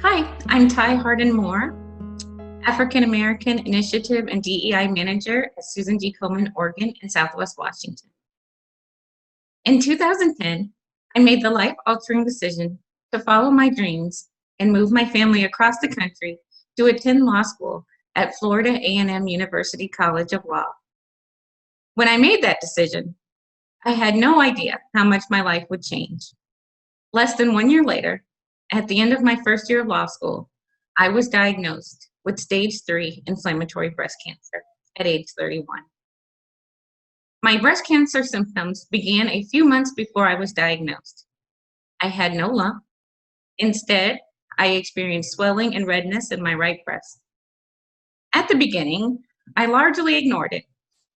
Hi, I'm Ty Harden-Moore, African American Initiative and DEI Manager at Susan G. Komen Organ in Southwest Washington. In 2010, I made the life-altering decision to follow my dreams and move my family across the country to attend law school at Florida A&M University College of Law. When I made that decision, I had no idea how much my life would change. Less than 1 year later, at the end of my first year of law school, I was diagnosed with stage 3 inflammatory breast cancer at age 31. My breast cancer symptoms began a few months before I was diagnosed. I had no lump. Instead, I experienced swelling and redness in my right breast. At the beginning, I largely ignored it,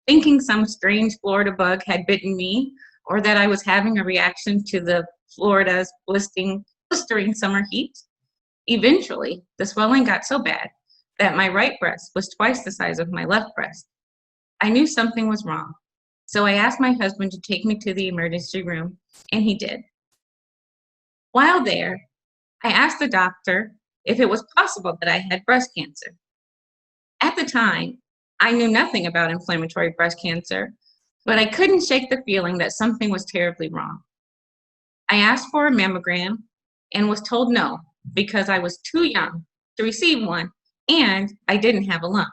thinking some strange Florida bug had bitten me or that I was having a reaction to the Florida's blistering summer heat. Eventually, the swelling got so bad that my right breast was twice the size of my left breast. I knew something was wrong, so I asked my husband to take me to the emergency room, and he did. While there, I asked the doctor if it was possible that I had breast cancer. At the time, I knew nothing about inflammatory breast cancer, but I couldn't shake the feeling that something was terribly wrong. I asked for a mammogram and was told no because I was too young to receive one and I didn't have a lump.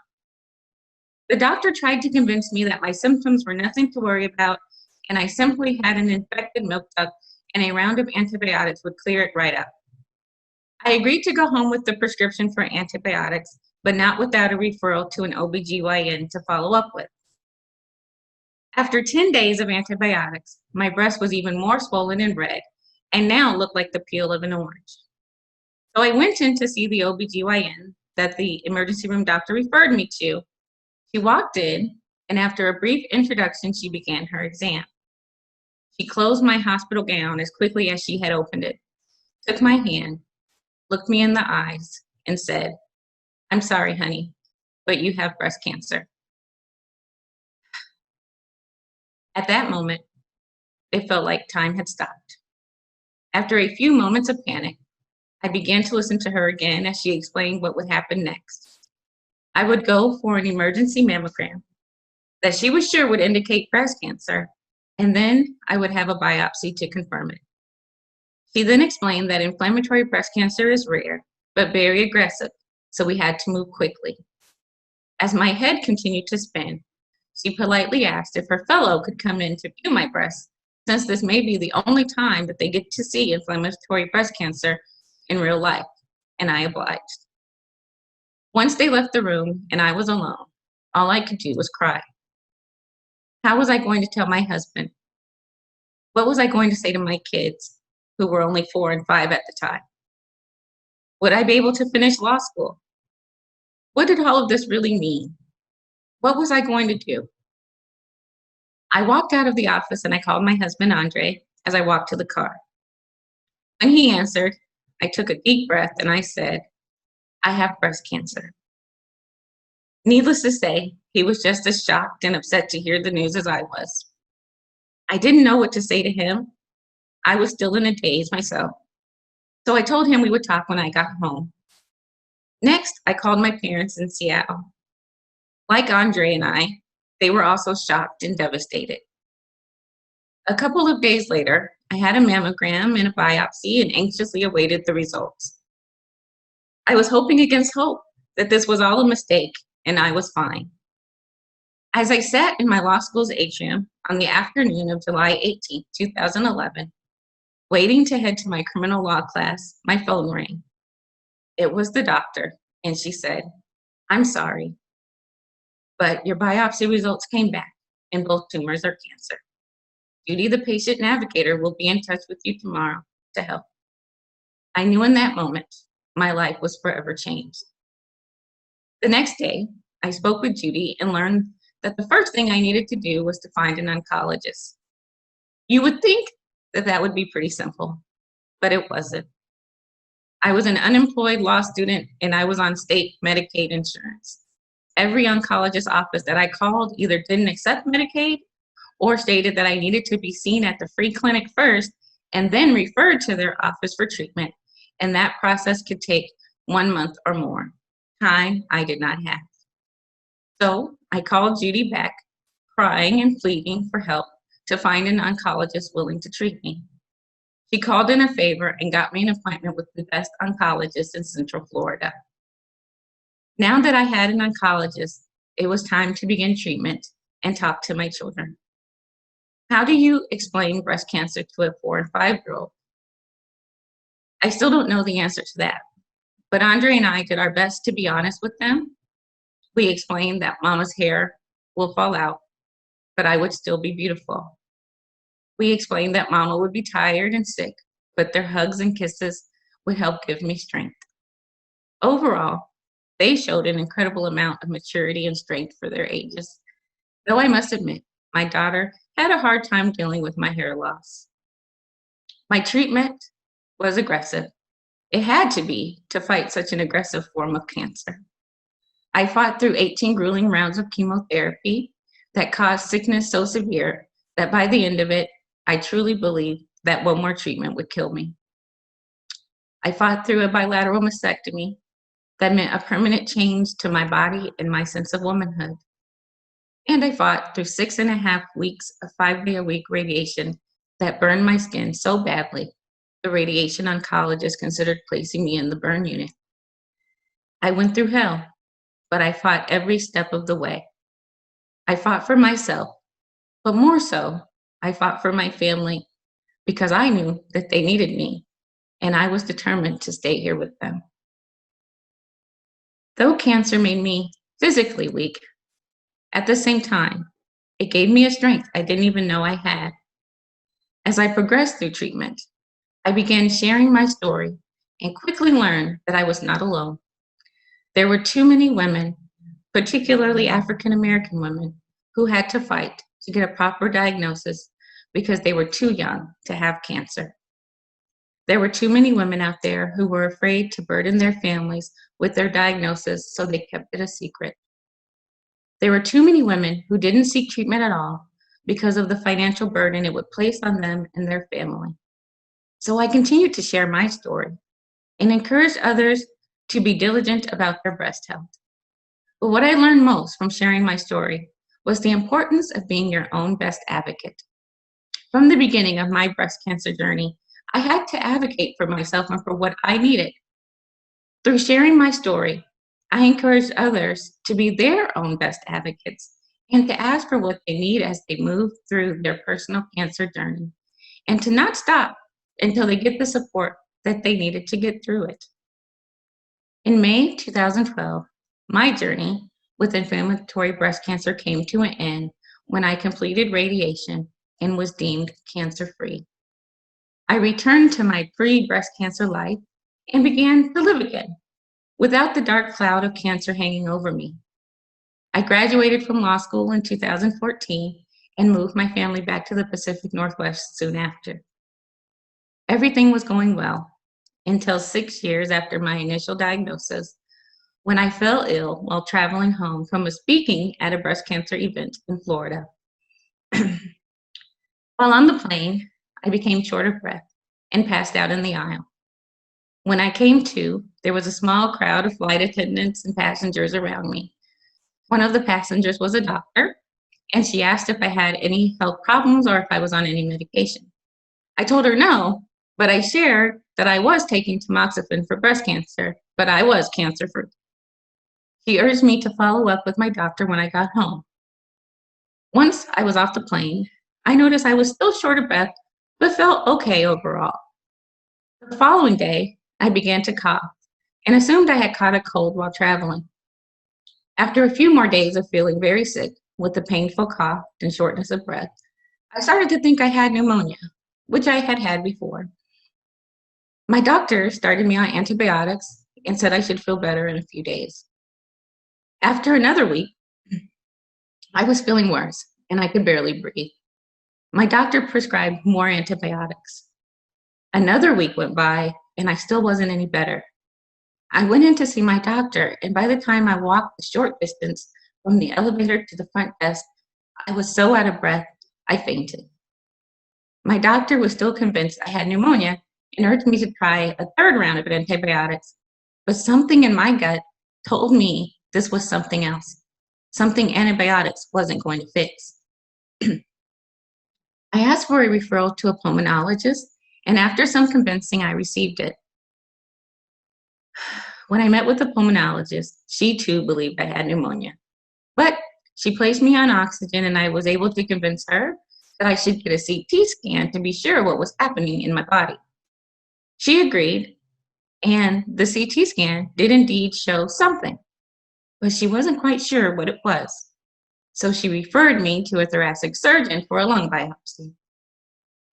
The doctor tried to convince me that my symptoms were nothing to worry about and I simply had an infected milk duct and a round of antibiotics would clear it right up. I agreed to go home with the prescription for antibiotics, but not without a referral to an OBGYN to follow up with. After 10 days of antibiotics, my breast was even more swollen and red and now looked like the peel of an orange. So I went in to see the OBGYN that the emergency room doctor referred me to. She walked in, and after a brief introduction, she began her exam. She closed my hospital gown as quickly as she had opened it, took my hand, looked me in the eyes, and said, "I'm sorry, honey, but you have breast cancer." At that moment, it felt like time had stopped. After a few moments of panic, I began to listen to her again as she explained what would happen next. I would go for an emergency mammogram that she was sure would indicate breast cancer, and then I would have a biopsy to confirm it. She then explained that inflammatory breast cancer is rare, but very aggressive, so we had to move quickly. As my head continued to spin, she politely asked if her fellow could come in to view my breast, since this may be the only time that they get to see inflammatory breast cancer in real life, and I obliged. Once they left the room and I was alone, all I could do was cry. How was I going to tell my husband? What was I going to say to my kids, who were only 4 and 5 at the time? Would I be able to finish law school? What did all of this really mean? What was I going to do? I walked out of the office and I called my husband, Andre, as I walked to the car. When he answered, I took a deep breath and I said, "I have breast cancer." Needless to say, he was just as shocked and upset to hear the news as I was. I didn't know what to say to him. I was still in a daze myself. So I told him we would talk when I got home. Next, I called my parents in Seattle. Like Andre and I, they were also shocked and devastated. A couple of days later, I had a mammogram and a biopsy and anxiously awaited the results. I was hoping against hope that this was all a mistake and I was fine. As I sat in my law school's atrium on the afternoon of July 18, 2011, waiting to head to my criminal law class, my phone rang. It was the doctor, and she said, "I'm sorry, but your biopsy results came back, and both tumors are cancer. Judy, the patient navigator, will be in touch with you tomorrow to help." I knew in that moment my life was forever changed. The next day, I spoke with Judy and learned that the first thing I needed to do was to find an oncologist. You would think that that would be pretty simple, but it wasn't. I was an unemployed law student and I was on state Medicaid insurance. Every oncologist office that I called either didn't accept Medicaid or stated that I needed to be seen at the free clinic first and then referred to their office for treatment. And that process could take 1 month or more. Time I did not have. So I called Judy back, crying and pleading for help to find an oncologist willing to treat me. She called in a favor and got me an appointment with the best oncologist in Central Florida. Now that I had an oncologist, it was time to begin treatment and talk to my children. How do you explain breast cancer to a 4 and 5-year-old? I still don't know the answer to that, but Andre and I did our best to be honest with them. We explained that mama's hair will fall out, but I would still be beautiful. We explained that mama would be tired and sick, but their hugs and kisses would help give me strength. Overall, they showed an incredible amount of maturity and strength for their ages. Though I must admit, my daughter had a hard time dealing with my hair loss. My treatment was aggressive. It had to be to fight such an aggressive form of cancer. I fought through 18 grueling rounds of chemotherapy that caused sickness so severe that by the end of it, I truly believed that one more treatment would kill me. I fought through a bilateral mastectomy that meant a permanent change to my body and my sense of womanhood. And I fought through 6.5 weeks of 5-day-a-week radiation that burned my skin so badly, the radiation oncologist considered placing me in the burn unit. I went through hell, but I fought every step of the way. I fought for myself, but more so, I fought for my family because I knew that they needed me, and I was determined to stay here with them. Though cancer made me physically weak, at the same time, it gave me a strength I didn't even know I had. As I progressed through treatment, I began sharing my story and quickly learned that I was not alone. There were too many women, particularly African American women, who had to fight to get a proper diagnosis because they were too young to have cancer. There were too many women out there who were afraid to burden their families with their diagnosis, so they kept it a secret. There were too many women who didn't seek treatment at all because of the financial burden it would place on them and their family. So I continued to share my story and encouraged others to be diligent about their breast health. But what I learned most from sharing my story was the importance of being your own best advocate. From the beginning of my breast cancer journey, I had to advocate for myself and for what I needed. Through sharing my story, I encouraged others to be their own best advocates and to ask for what they need as they move through their personal cancer journey, and to not stop until they get the support that they needed to get through it. In May 2012, my journey with inflammatory breast cancer came to an end when I completed radiation and was deemed cancer-free. I returned to my pre-breast cancer life and began to live again, without the dark cloud of cancer hanging over me. I graduated from law school in 2014 and moved my family back to the Pacific Northwest soon after. Everything was going well until 6 years after my initial diagnosis, when I fell ill while traveling home from a speaking at a breast cancer event in Florida. While on the plane, I became short of breath and passed out in the aisle. When I came to, there was a small crowd of flight attendants and passengers around me. One of the passengers was a doctor, and she asked if I had any health problems or if I was on any medication. I told her no, but I shared that I was taking tamoxifen for breast cancer, but I was cancer-free. She urged me to follow up with my doctor when I got home. Once I was off the plane, I noticed I was still short of breath, but felt okay overall. The following day, I began to cough and assumed I had caught a cold while traveling. After a few more days of feeling very sick with a painful cough and shortness of breath, I started to think I had pneumonia, which I had had before. My doctor started me on antibiotics and said I should feel better in a few days. After another week, I was feeling worse and I could barely breathe. My doctor prescribed more antibiotics. Another week went by and I still wasn't any better. I went in to see my doctor, and by the time I walked the short distance from the elevator to the front desk, I was so out of breath, I fainted. My doctor was still convinced I had pneumonia and urged me to try a third round of antibiotics, But something in my gut told me this was something else, something antibiotics wasn't going to fix. I asked for a referral to a pulmonologist, and after some convincing, I received it. When I met with the pulmonologist, she too believed I had pneumonia. But she placed me on oxygen, and I was able to convince her that I should get a CT scan to be sure what was happening in my body. She agreed, and the CT scan did indeed show something, but she wasn't quite sure what it was. So she referred me to a thoracic surgeon for a lung biopsy.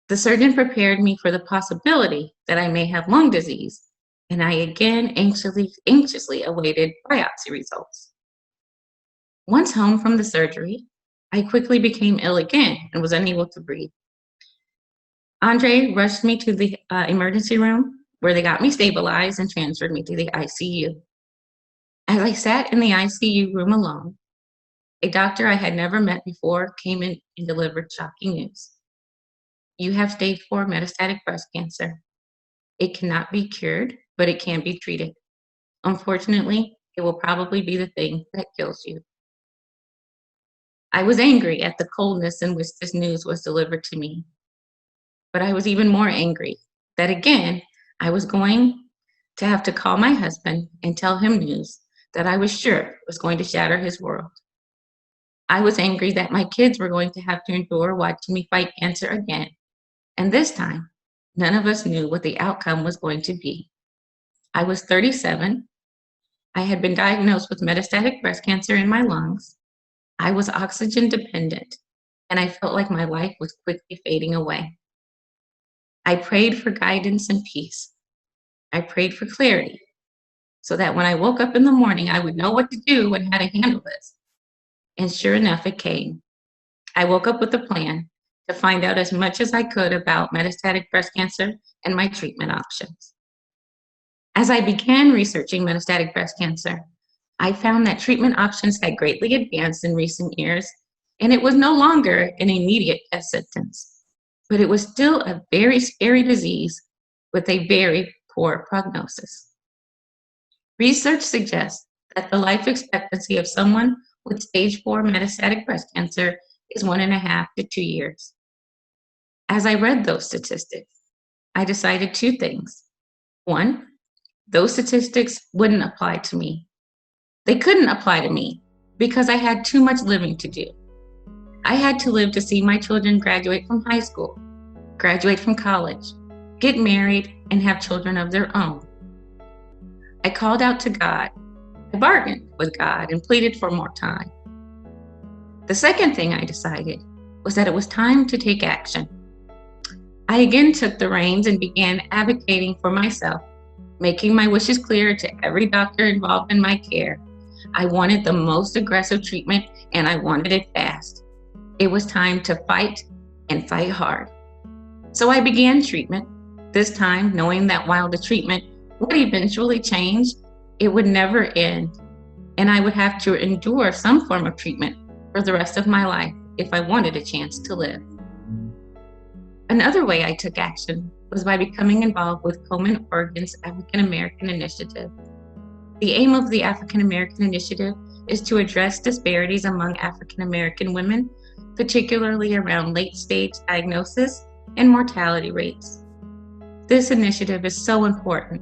The surgeon prepared me for the possibility that I may have lung disease, and I again anxiously awaited biopsy results. Once home from the surgery, I quickly became ill again and was unable to breathe. Andre rushed me to the emergency room where they got me stabilized and transferred me to the ICU. As I sat in the ICU room alone, a doctor I had never met before came in and delivered shocking news. You have stage 4 metastatic breast cancer. It cannot be cured, but it can be treated. Unfortunately, it will probably be the thing that kills you. I was angry at the coldness in which this news was delivered to me. But I was even more angry that again, I was going to have to call my husband and tell him news that I was sure was going to shatter his world. I was angry that my kids were going to have to endure watching me fight cancer again. And this time, none of us knew what the outcome was going to be. I was 37. I had been diagnosed with metastatic breast cancer in my lungs. I was oxygen dependent, and I felt like my life was quickly fading away. I prayed for guidance and peace. I prayed for clarity so that when I woke up in the morning, I would know what to do and how to handle this. And sure enough, it came. I woke up with a plan to find out as much as I could about metastatic breast cancer and my treatment options. As I began researching metastatic breast cancer, I found that treatment options had greatly advanced in recent years, and it was no longer an immediate death sentence, but it was still a very scary disease with a very poor prognosis. Research suggests that the life expectancy of someone with stage 4 metastatic breast cancer is 1.5 to 2 years. As I read those statistics, I decided two things. One, those statistics wouldn't apply to me. They couldn't apply to me because I had too much living to do. I had to live to see my children graduate from high school, graduate from college, get married, and have children of their own. I called out to God. I bargained with God and pleaded for more time. The second thing I decided was that it was time to take action. I again took the reins and began advocating for myself, making my wishes clear to every doctor involved in my care. I wanted the most aggressive treatment, and I wanted it fast. It was time to fight and fight hard. So I began treatment, this time knowing that while the treatment would eventually change, it would never end, and I would have to endure some form of treatment for the rest of my life if I wanted a chance to live. Another way I took action was by becoming involved with Komen, Oregon's African American Initiative. The aim of the African American Initiative is to address disparities among African American women, particularly around late-stage diagnosis and mortality rates. This initiative is so important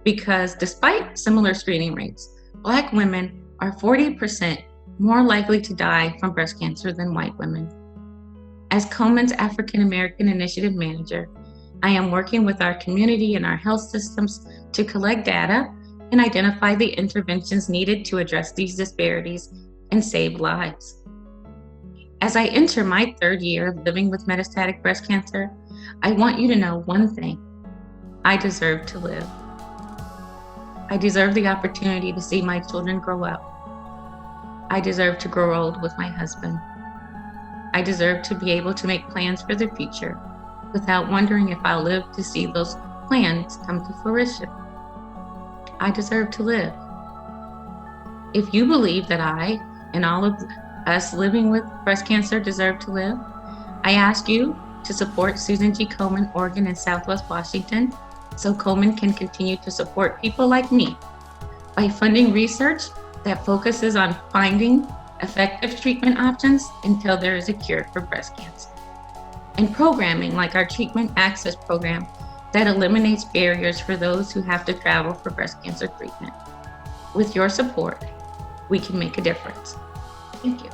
because despite similar screening rates, Black women are 40% more likely to die from breast cancer than white women. As Komen's African American Initiative Manager, I am working with our community and our health systems to collect data and identify the interventions needed to address these disparities and save lives. As I enter my third year of living with metastatic breast cancer, I want you to know one thing. I deserve to live. I deserve the opportunity to see my children grow up. I deserve to grow old with my husband. I deserve to be able to make plans for the future without wondering if I'll live to see those plans come to fruition. I deserve to live. If you believe that I and all of us living with breast cancer deserve to live, I ask you to support Susan G. Komen, Oregon, and Southwest Washington so Komen can continue to support people like me by funding research that focuses on finding effective treatment options until there is a cure for breast cancer, and programming like our treatment access program that eliminates barriers for those who have to travel for breast cancer treatment. With your support, we can make a difference. Thank you.